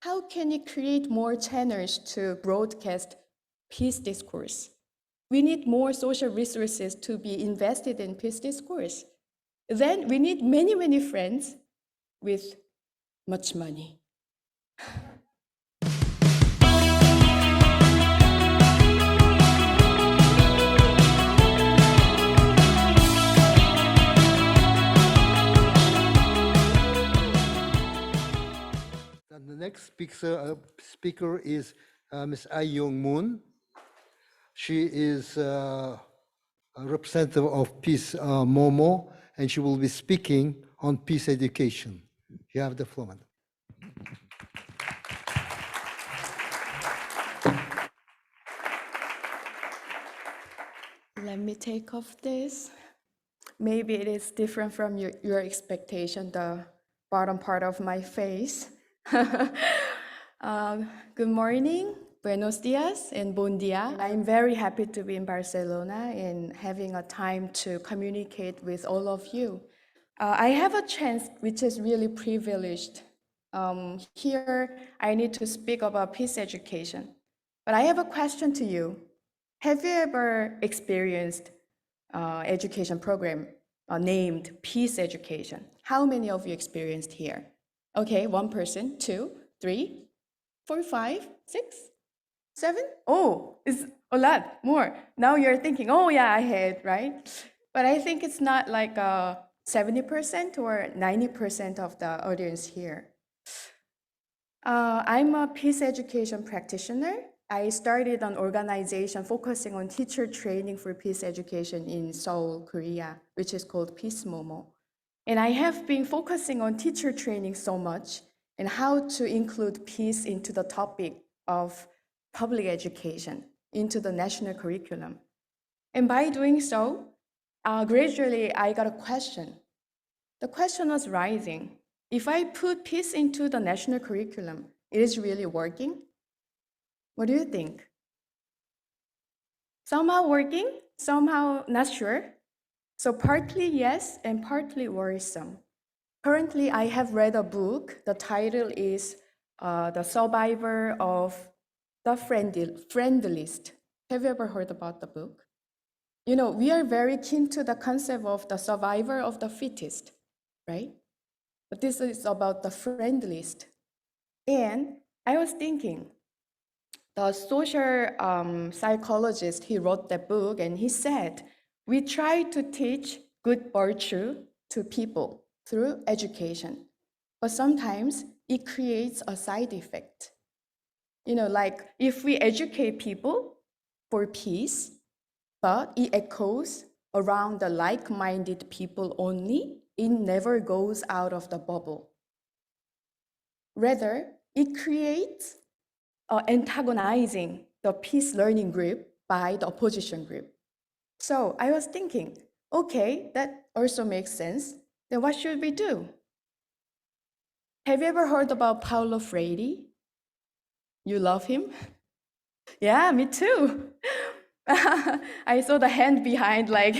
how can we create more channels to broadcast peace discourse? We need more social resources to be invested in peace discourse. Then we need many, many friends with much money. The next speaker is Ms. Ai Young Moon. She is a representative of pi스모모, and she will be speaking on peace education. You have the floor, madam. Let me take off this. Maybe it is different from your expectation, the bottom part of my face. Good morning, buenos dias, and bon dia. I'm very happy to be in Barcelona and having a time to communicate with all of you. I have a chance which is really privileged. Here, I need to speak about peace education. But I have a question to you. Have you ever experienced education program named peace education? How many of you experienced here? Okay, 1 person, 2, 3, 4, 5, 6, 7. Oh, it's a lot more. Now you're thinking, oh yeah, I had, right? But I think it's not like 70% or 90% of the audience here. I'm a peace education practitioner. I started an organization focusing on teacher training for peace education in Seoul, Korea, which is called 피스모모. And I have been focusing on teacher training so much and how to include peace into the topic of public education, into the national curriculum. And by doing so, gradually I got a question. The question was rising. If I put peace into the national curriculum, it is really working? What do you think? Somehow working, somehow not sure. So partly yes and partly worrisome. Currently, I have read a book. The title is The Survivor of the Friendliest. Have you ever heard about the book? You know, we are very keen to the concept of the survivor of the fittest, right? But this is about the friendliest. And I was thinking, the social psychologist, he wrote that book and he said, we try to teach good virtue to people through education, but sometimes it creates a side effect. You know, like if we educate people for peace, but it echoes around the like-minded people only, it never goes out of the bubble. Rather, it creates antagonizing the peace learning group by the opposition group. So I was thinking, okay, that also makes sense. Then what should we do? Have you ever heard about Paulo Freire? You love him? Yeah, me too. I saw the hand behind, like,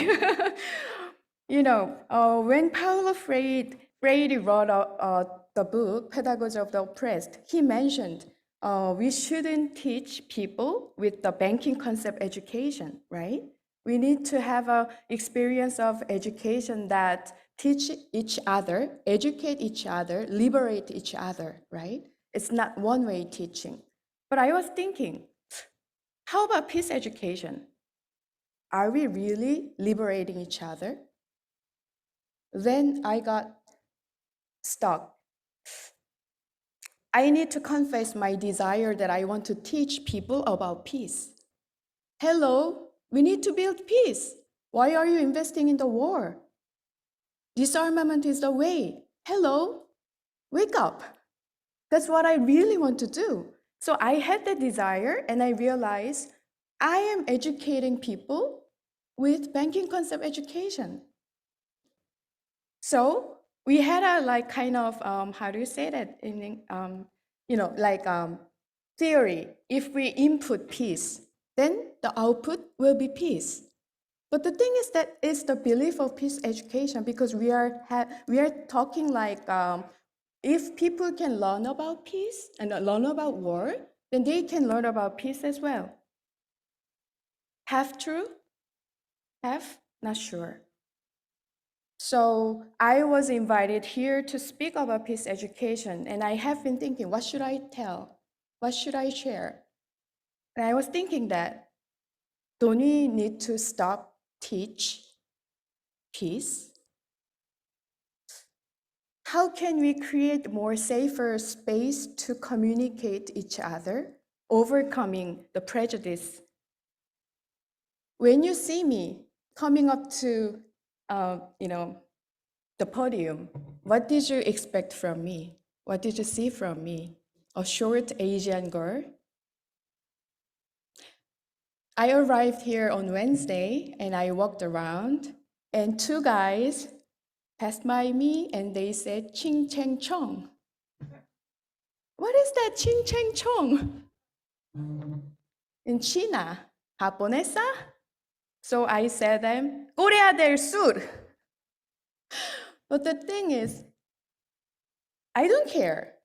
you know, when Paulo Freire wrote the book, Pedagogy of the Oppressed, he mentioned we shouldn't teach people with the banking concept education, right? We need to have an experience of education that teach each other, educate each other, liberate each other, right? It's not one-way teaching. But I was thinking, how about peace education? Are we really liberating each other? Then I got stuck. I need to confess my desire that I want to teach people about peace. Hello, we need to build peace. Why are you investing in the war? Disarmament is the way. Hello, wake up. That's what I really want to do. So I had the desire and I realized I am educating people with banking concept education. So we had a like kind of, how do you say that in, you know, like theory. If we input peace, then the output will be peace. But the thing is that it's the belief of peace education because we are talking like if people can learn about peace and learn about war, then they can learn about peace as well. Half true? Half not sure. So I was invited here to speak about peace education, and I have been thinking, what should I tell? What should I share? And I was thinking that, don't we need to stop teach peace? How can we create more safer space to communicate each other, overcoming the prejudice? When you see me coming up to, the podium, what did you expect from me? What did you see from me? A short Asian girl? I arrived here on Wednesday and I walked around, and two guys passed by me and they said, Ching Cheng Chong. What is that, Ching Cheng Chong? In China, japonesa? So I said them, Corea del Sur. But the thing is, I don't care.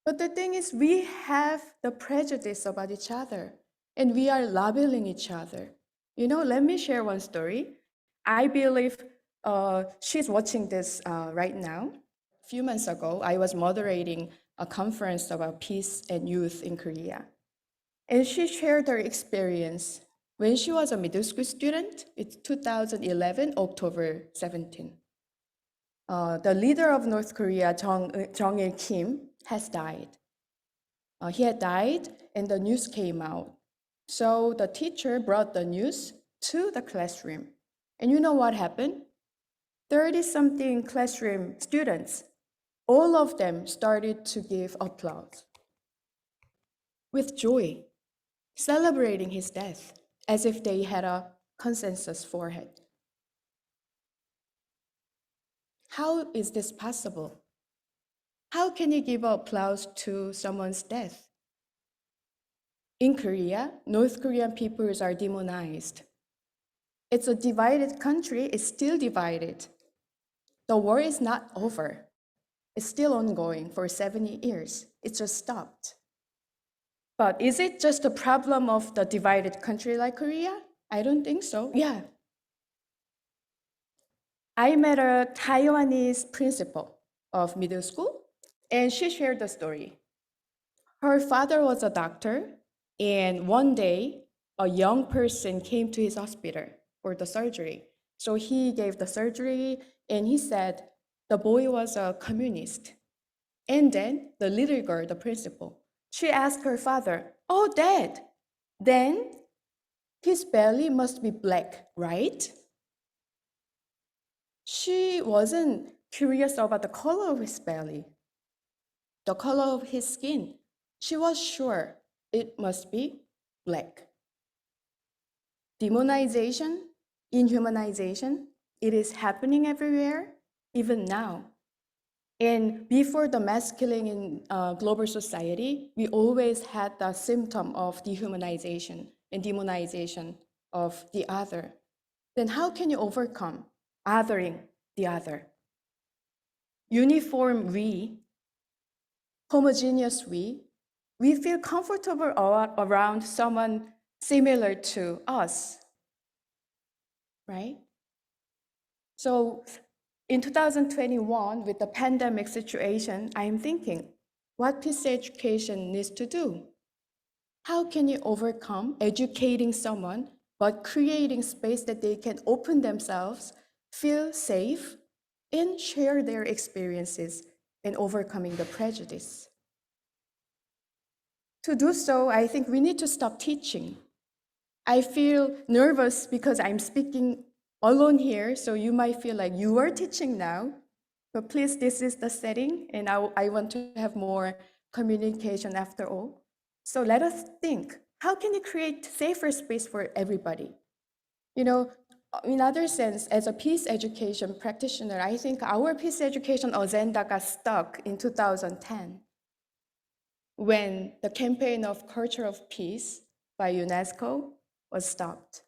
But the thing is, we have the prejudice about each other and we are labeling each other. Let me share one story. I believe she's watching this right now. A few months ago, I was moderating a conference about peace and youth in Korea. And she shared her experience when she was a middle school student. It's 2011, October 17. The leader of North Korea, Jong-il Kim, has died. He had died and the news came out. So the teacher brought the news to the classroom. And you know what happened? 30-something classroom students, all of them started to give applause with joy, celebrating his death as if they had a consensus forehead. How is this possible? How can you give applause to someone's death? In Korea, North Korean peoples are demonized. It's a divided country, it's still divided. The war is not over. It's still ongoing for 70 years. It just stopped. But is it just a problem of the divided country like Korea? I don't think so. Yeah. I met a Taiwanese principal of middle school, and she shared the story. Her father was a doctor, and one day, a young person came to his hospital for the surgery. So he gave the surgery, and he said the boy was a communist. And then the little girl, the principal, she asked her father, "Oh, Dad, then his belly must be black, right?" She wasn't curious about the color of his belly, the color of his skin. She was sure it must be black. Demonization, inhumanization, it is happening everywhere, even now. And before the mass killing in global society, we always had the symptom of dehumanization and demonization of the other. Then how can you overcome othering the other? Uniform we, homogeneous we feel comfortable around someone similar to us, right? So in 2021, with the pandemic situation, I'm thinking, what peace education needs to do? How can you overcome educating someone, but creating space that they can open themselves, feel safe, and share their experiences in overcoming the prejudice? To do so, I think we need to stop teaching. I feel nervous because I'm speaking alone here, so you might feel like you are teaching now, but please, this is the setting, and I want to have more communication after all. So let us think, how can you create safer space for everybody? In other sense, as a peace education practitioner, I think our peace education agenda got stuck in 2010 when the campaign of Culture of Peace by UNESCO was stopped.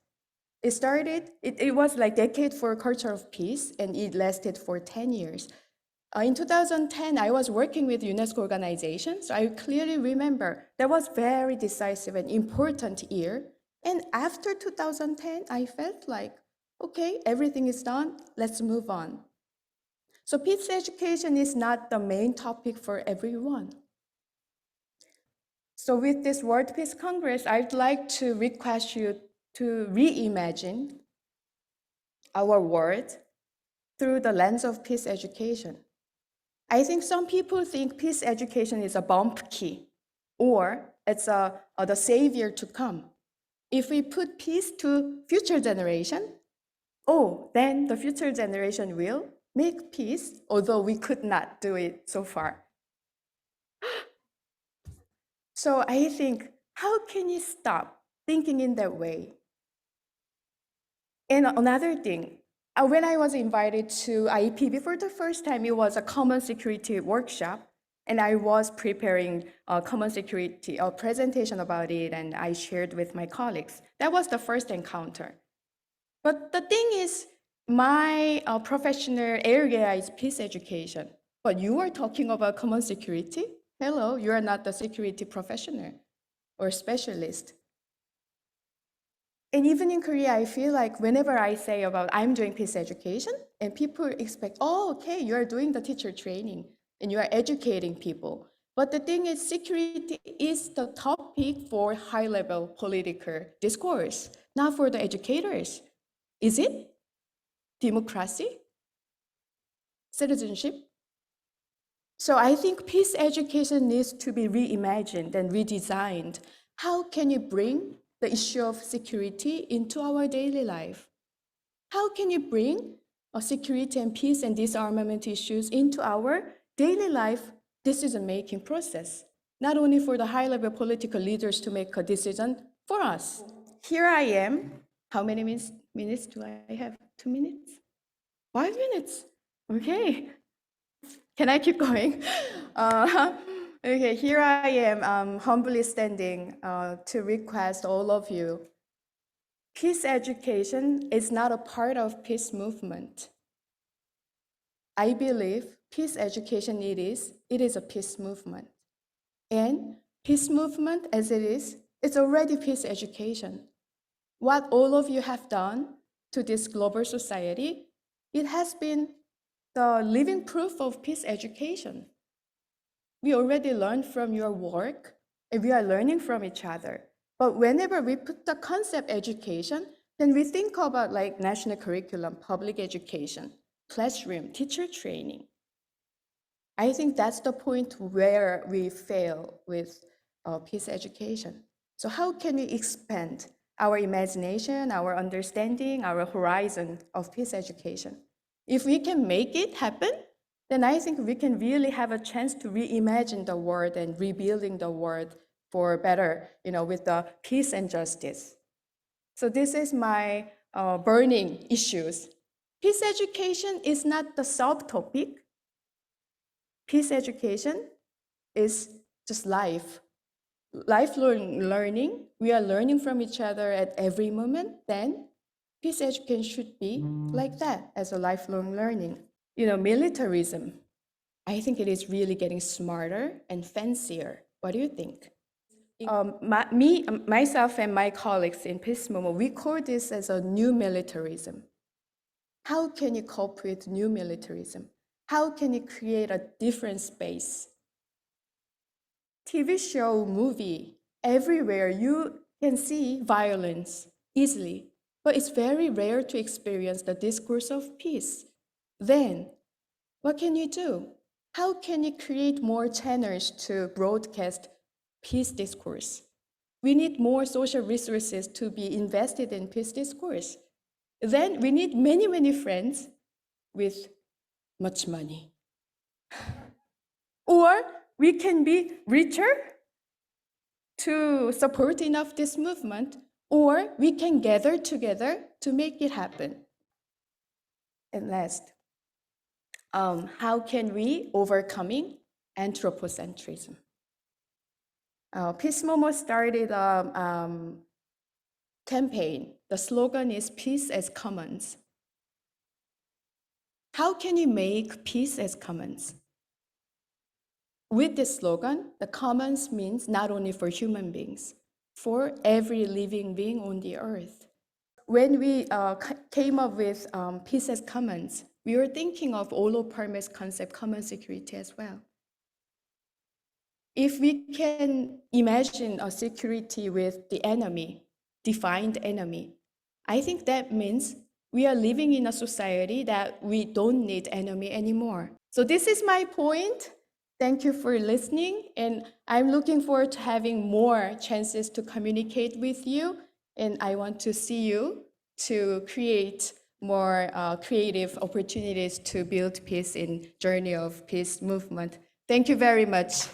It was like Decade for Culture of Peace, and it lasted for 10 years. In 2010, I was working with UNESCO organization, so I clearly remember that was very decisive and important year. And after 2010, I felt like, okay, everything is done, let's move on. So peace education is not the main topic for everyone. So with this World Peace Congress, I'd like to request you to reimagine our world through the lens of peace education. I think some people think peace education is a bump key, or it's the savior to come. If we put peace to future generation, then the future generation will make peace, although we could not do it so far. So I think, how can you stop thinking in that way? And another thing, when I was invited to IEPB for the first time, it was a common security workshop, and I was preparing a common security a presentation about it, and I shared with my colleagues. That was the first encounter. But the thing is, my professional area is peace education, but you are talking about common security? Hello, you are not the security professional or specialist. And even in Korea, I feel like whenever I say about I'm doing peace education, and people expect, oh, okay, you are doing the teacher training and you are educating people. But the thing is, security is the topic for high-level political discourse, not for the educators. Is it? Democracy? Citizenship? So I think peace education needs to be reimagined and redesigned. How can you bring the issue of security into our daily life? How can you bring security and peace and disarmament issues into our daily life decision-making process? Not only for the high-level political leaders to make a decision for us. Here I am. How many minutes do I have? 2 minutes? 5 minutes? Okay. Can I keep going? Okay, here I am, humbly standing to request all of you. Peace education is not a part of peace movement. I believe peace education it is a peace movement. And peace movement as it is, it's already peace education. What all of you have done to this global society, it has been the living proof of peace education. We already learned from your work, and we are learning from each other. But whenever we put the concept education, then we think about like national curriculum, public education, classroom, teacher training. I think that's the point where we fail with peace education. So how can we expand our imagination, our understanding, our horizon of peace education? If we can make it happen, then I think we can really have a chance to reimagine the world and rebuilding the world for better, with the peace and justice. So this is my burning issues. Peace education is not the subtopic. Peace education is just lifelong learning. We are learning from each other at every moment. Then peace education should be like that, as a lifelong learning. Militarism, I think it is really getting smarter and fancier. What do you think? Myself and my colleagues in Pi스모모, we call this as a new militarism. How can you cope with new militarism? How can you create a different space? TV show, movie, everywhere you can see violence easily, but it's very rare to experience the discourse of peace. Then, what can you do? How can you create more channels to broadcast peace discourse? We need more social resources to be invested in peace discourse. Then we need many, many friends with much money. Or we can be richer to support enough this movement, or we can gather together to make it happen. And last, how can we overcoming anthropocentrism? 피스모모 started a campaign. The slogan is peace as commons. how can you make peace as commons? With this slogan, the commons means not only for human beings, for every living being on the earth. When we came up with peace as commons, we were thinking of Olof Palme's concept, common security, as well. If we can imagine a security with the enemy, defined enemy, I think that means we are living in a society that we don't need enemy anymore. So this is my point. Thank you for listening, and I'm looking forward to having more chances to communicate with you, and I want to see you to create more creative opportunities to build peace in Journey of Peace movement. Thank you very much.